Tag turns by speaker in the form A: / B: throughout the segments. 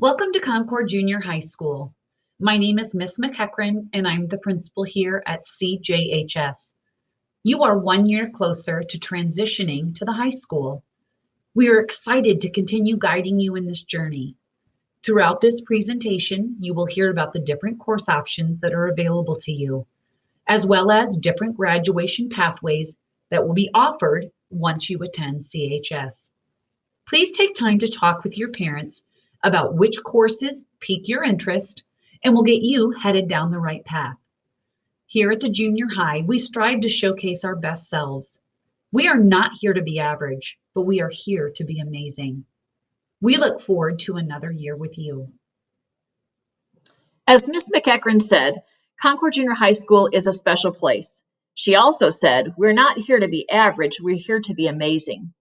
A: Welcome to Concord Junior High School. My name is Miss McEachran, and I'm the principal here at CJHS. You are 1 year closer to transitioning to the high school. We are excited to continue guiding you in this journey. Throughout this presentation, you will hear about the different course options that are available to you, as well as different graduation pathways that will be offered once you attend CHS. Please take time to talk with your parents about which courses pique your interest and will get you headed down the right path. Here at the junior high, we strive to showcase our best selves. We are not here to be average, but we are here to be amazing. We look forward to another year with you.
B: As Ms. McEachran said, Concord Junior High School is a special place. She also said, we're not here to be average, we're here to be amazing.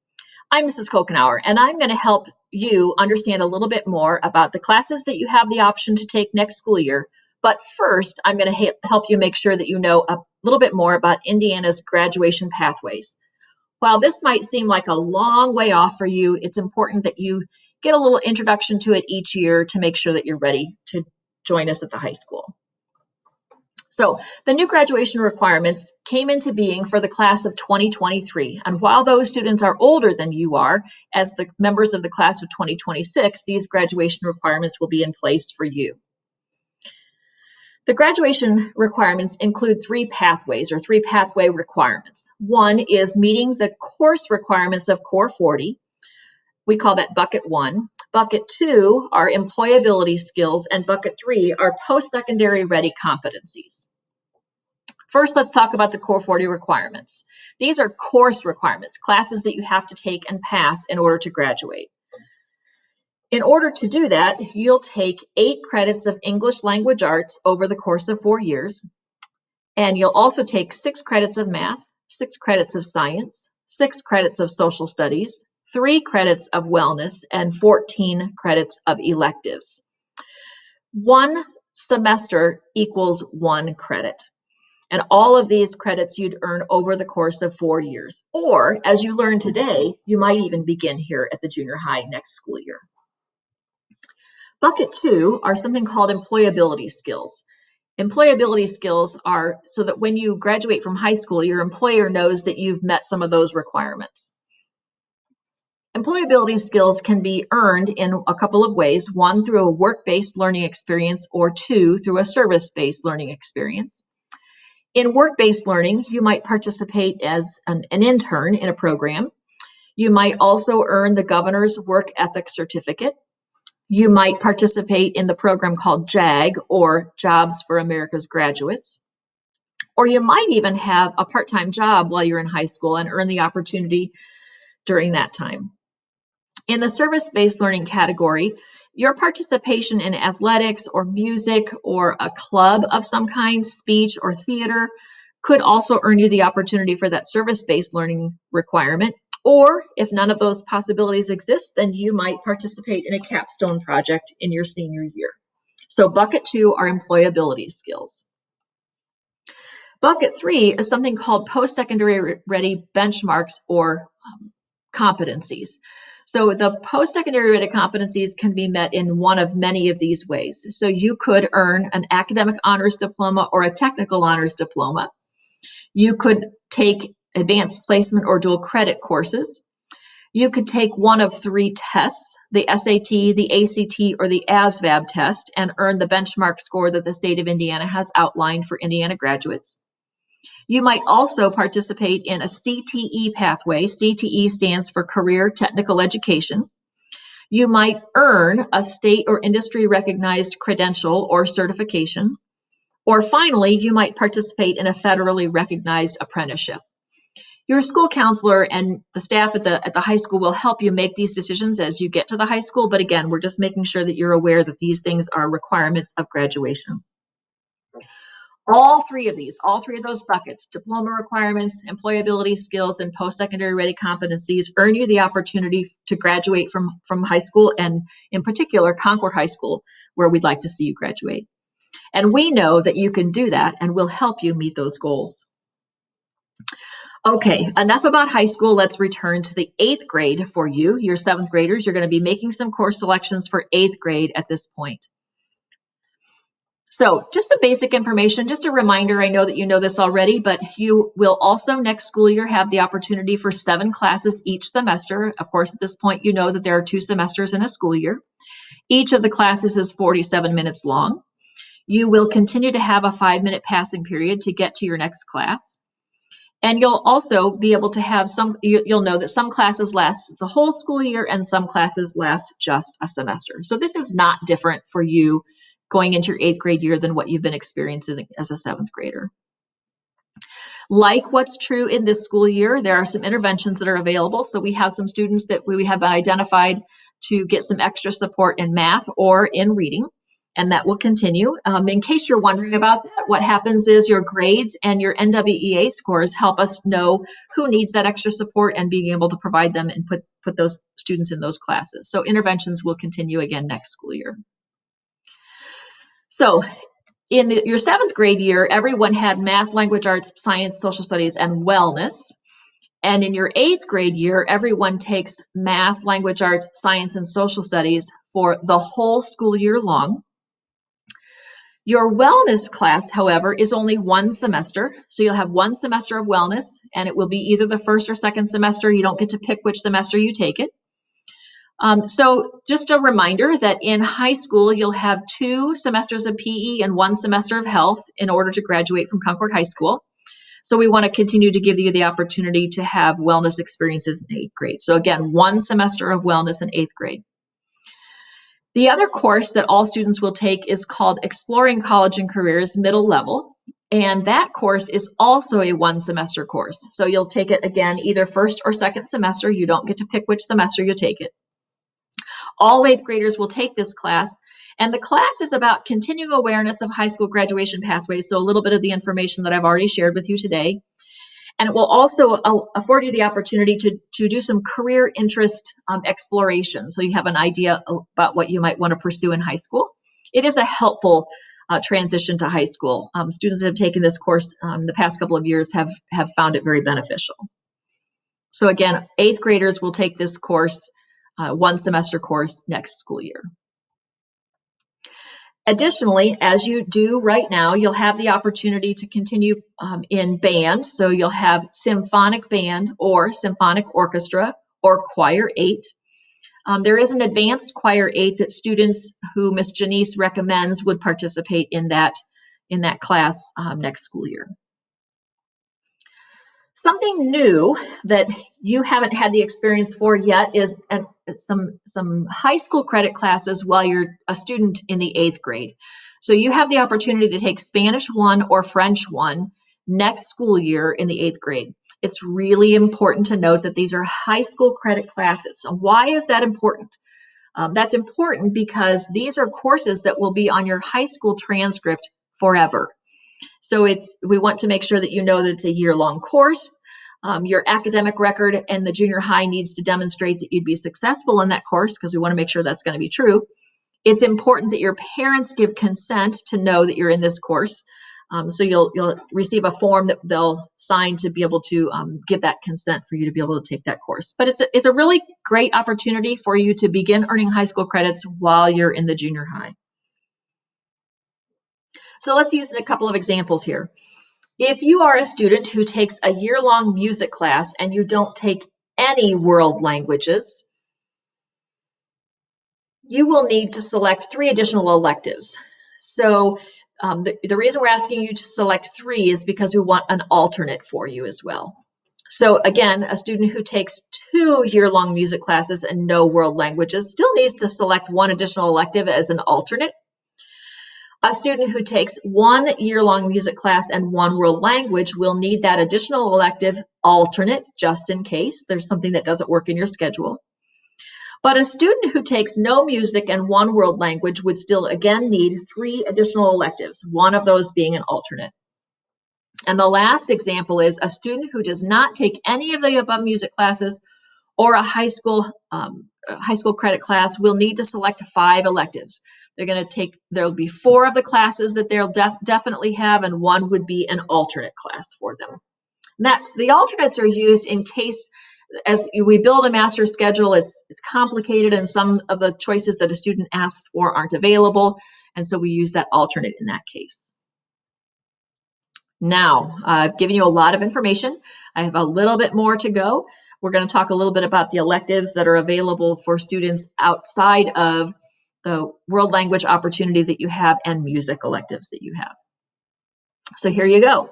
B: I'm Mrs. Kokenauer, and I'm going to help you understand a little bit more about the classes that you have the option to take next school year. But first, I'm going to help you make sure that you know a little bit more about Indiana's graduation pathways. While this might seem like a long way off for you, it's important that you get a little introduction to it each year to make sure that you're ready to join us at the high school. So the new graduation requirements came into being for the class of 2023. And while those students are older than you are, as the members of the class of 2026, these graduation requirements will be in place for you. The graduation requirements include three pathways or three pathway requirements. One is meeting the course requirements of Core 40. We call that bucket 1. Bucket 2 are employability skills, and bucket 3 are post-secondary ready competencies. First, let's talk about the Core 40 requirements. These are course requirements, classes that you have to take and pass in order to graduate. In order to do that, you'll take 8 credits of English language arts over the course of 4 years, and you'll also take 6 credits of math, 6 credits of science, 6 credits of social studies, 3 credits of wellness, and 14 credits of electives. 1 semester equals 1 credit. And all of these credits you'd earn over the course of 4 years. Or, as you learned today, you might even begin here at the junior high next school year. Bucket 2 are something called employability skills. Employability skills are so that when you graduate from high school, your employer knows that you've met some of those requirements. Employability skills can be earned in a couple of ways. 1, through a work-based learning experience, or 2, through a service-based learning experience. In work-based learning, you might participate as an intern in a program. You might also earn the governor's work ethic certificate. You might participate in the program called JAG, or Jobs for America's Graduates. Or you might even have a part-time job while you're in high school and earn the opportunity during that time. In the service-based learning category, your participation in athletics or music or a club of some kind, speech or theater, could also earn you the opportunity for that service-based learning requirement. Or if none of those possibilities exist, then you might participate in a capstone project in your senior year. So bucket 2 are employability skills. Bucket 3 is something called post-secondary ready benchmarks or competencies. So the post-secondary ready competencies can be met in one of many of these ways. So you could earn an academic honors diploma or a technical honors diploma. You could take advanced placement or dual credit courses. You could take one of 3 tests, the SAT, the ACT, or the ASVAB test, and earn the benchmark score that the state of Indiana has outlined for Indiana graduates. You might also participate in a CTE pathway. CTE stands for Career Technical Education. You might earn a state or industry recognized credential or certification. Or finally, you might participate in a federally recognized apprenticeship. Your school counselor and the staff at the high school will help you make these decisions as you get to the high school. But again, we're just making sure that you're aware that these things are requirements of graduation. All three of those buckets, diploma requirements, employability skills, and post-secondary ready competencies, earn you the opportunity to graduate from high school, and in particular, Concord High School, where we'd like to see you graduate. And we know that you can do that, and we'll help you meet those goals. Okay, enough about high school. Let's return to the 8th grade for you. Your 7th graders, you're going to be making some course selections for 8th grade at this point. So just some basic information, just a reminder, I know that you know this already, but you will also next school year have the opportunity for 7 classes each semester. Of course, at this point, you know that there are 2 semesters in a school year. Each of the classes is 47 minutes long. You will continue to have a 5-minute passing period to get to your next class. And you'll also be able to have you'll know that some classes last the whole school year and some classes last just a semester. So this is not different for you going into your 8th grade year than what you've been experiencing as a 7th grader. Like what's true in this school year, there are some interventions that are available. So we have some students that we have identified to get some extra support in math or in reading, and that will continue. In case you're wondering about that, what happens is your grades and your NWEA scores help us know who needs that extra support and being able to provide them and put those students in those classes. So interventions will continue again next school year. So in your 7th grade year, everyone had math, language arts, science, social studies, and wellness. And in your 8th grade year, everyone takes math, language arts, science, and social studies for the whole school year long. Your wellness class, however, is only 1 semester. So you'll have 1 semester of wellness, and it will be either the first or second semester. You don't get to pick which semester you take it. So just a reminder that in high school, you'll have 2 semesters of PE and 1 semester of health in order to graduate from Concord High School. So we want to continue to give you the opportunity to have wellness experiences in 8th grade. So again, 1 semester of wellness in 8th grade. The other course that all students will take is called Exploring College and Careers Middle Level. And that course is also a 1 semester course. So you'll take it again, either first or second semester. You don't get to pick which semester you take it. All 8th graders will take this class. And the class is about continuing awareness of high school graduation pathways. So a little bit of the information that I've already shared with you today. And it will also afford you the opportunity to do some career interest exploration. So you have an idea about what you might want to pursue in high school. It is a helpful transition to high school. Students that have taken this course the past couple of years have found it very beneficial. So again, 8th graders will take this course, 1 semester course next school year. Additionally, as you do right now, you'll have the opportunity to continue in band. So you'll have symphonic band or symphonic orchestra or choir 8. There is an advanced choir 8 that students who Miss Janice recommends would participate in that class next school year. Something new that you haven't had the experience for yet is some high school credit classes while you're a student in the 8th grade. So you have the opportunity to take Spanish 1 or French 1 next school year in the 8th grade. It's really important to note that these are high school credit classes. So why is that important? That's important because these are courses that will be on your high school transcript forever. So we want to make sure that you know that it's a year-long course. Your academic record and the junior high needs to demonstrate that you'd be successful in that course because we want to make sure that's going to be true. It's important that your parents give consent to know that you're in this course. So you'll receive a form that they'll sign to be able to give that consent for you to be able to take that course. But it's a really great opportunity for you to begin earning high school credits while you're in the junior high. So let's use a couple of examples here. If you are a student who takes a year-long music class and you don't take any world languages, you will need to select 3 additional electives. So the reason we're asking you to select 3 is because we want an alternate for you as well. So again, a student who takes 2 year-long music classes and no world languages still needs to select 1 additional elective as an alternate. A student who takes 1 year-long music class and 1 world language will need that additional elective alternate just in case there's something that doesn't work in your schedule. But a student who takes no music and 1 world language would still again need 3 additional electives, 1 of those being an alternate. And the last example is a student who does not take any of the above music classes or a high school credit class will need to select 5 electives. There'll be 4 of the classes that they'll definitely have, and 1 would be an alternate class for them. That the alternates are used in case as we build a master schedule, it's complicated and some of the choices that a student asks for aren't available. And so we use that alternate in that case. Now, I've given you a lot of information. I have a little bit more to go. We're going to talk a little bit about the electives that are available for students outside of the world language opportunity that you have and music electives that you have. So here you go.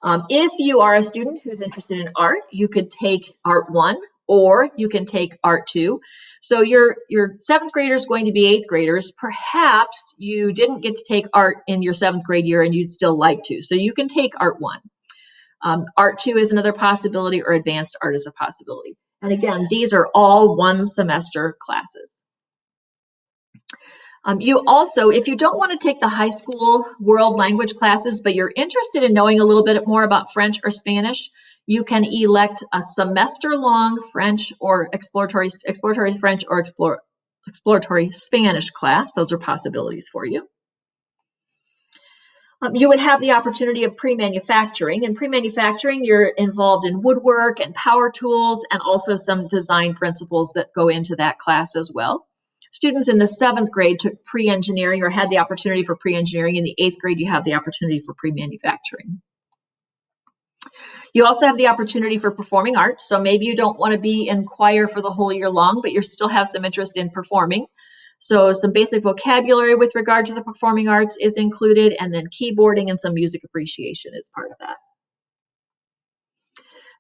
B: If you are a student who's interested in art, you could take Art 1 or you can take Art 2. So your 7th graders is going to be 8th graders. Perhaps you didn't get to take art in your 7th grade year and you'd still like to. So you can take Art 1. Art 2 is another possibility, or advanced art is a possibility. And again, these are all 1 semester classes. You also, if you don't want to take the high school world language classes, but you're interested in knowing a little bit more about French or Spanish, you can elect a semester-long French or exploratory French or exploratory Spanish class. Those are possibilities for you. You would have the opportunity of pre-manufacturing. In pre-manufacturing, you're involved in woodwork and power tools and also some design principles that go into that class as well. Students in the 7th grade took pre-engineering or had the opportunity for pre-engineering. In the 8th grade, you have the opportunity for pre-manufacturing. You also have the opportunity for performing arts. So maybe you don't want to be in choir for the whole year long, but you still have some interest in performing. So some basic vocabulary with regard to the performing arts is included, and then keyboarding and some music appreciation is part of that.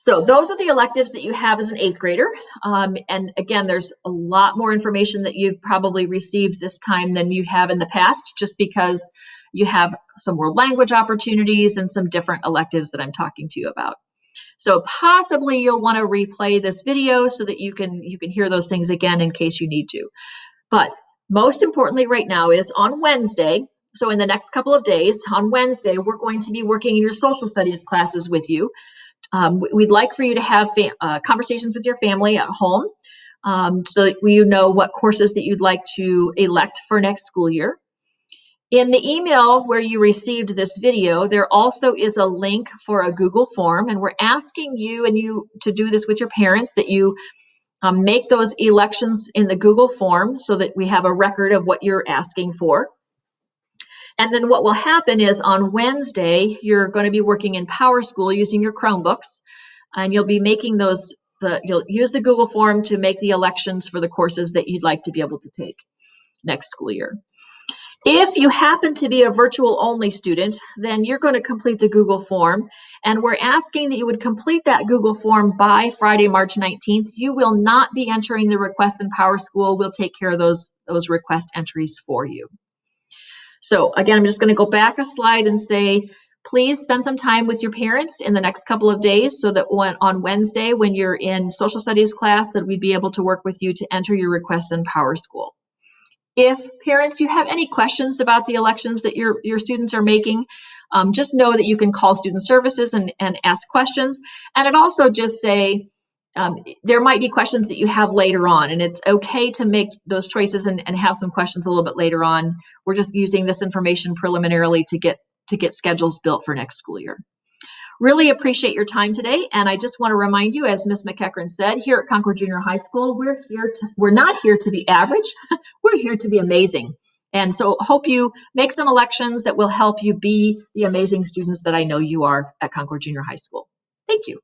B: So those are the electives that you have as an 8th grader. And again, there's a lot more information that you've probably received this time than you have in the past, just because you have some world language opportunities and some different electives that I'm talking to you about. So possibly you'll want to replay this video so that you can hear those things again in case you need to. But most importantly right now is on Wednesday, so in the next couple of days, on Wednesday, we're going to be working in your social studies classes with you. We'd like for you to have conversations with your family at home so that you know what courses that you'd like to elect for next school year. In the email where you received this video, there also is a link for a Google form, and we're asking you to do this with your parents, that you make those elections in the Google form so that we have a record of what you're asking for. And then what will happen is on Wednesday, you're going to be working in PowerSchool using your Chromebooks, and you'll be making you'll use the Google form to make the elections for the courses that you'd like to be able to take next school year. If you happen to be a virtual only student, then you're going to complete the Google form, and we're asking that you would complete that Google form by Friday, March 19th. You will not be entering the request in PowerSchool. We'll take care of those request entries for you. So again, I'm just going to go back a slide and say, please spend some time with your parents in the next couple of days so that on Wednesday, when you're in social studies class, that we'd be able to work with you to enter your requests in PowerSchool. If parents, you have any questions about the elections that your students are making, just know that you can call Student Services and ask questions. And I'd also just say, there might be questions that you have later on, and it's okay to make those choices and have some questions a little bit later on. We're just using this information preliminarily to get schedules built for next school year. Really appreciate your time today, and I just want to remind you, as Ms. McEachran said, here at Concord Junior High School, we're not here to be average, we're here to be amazing. And so hope you make some elections that will help you be the amazing students that I know you are at Concord Junior High School. Thank you.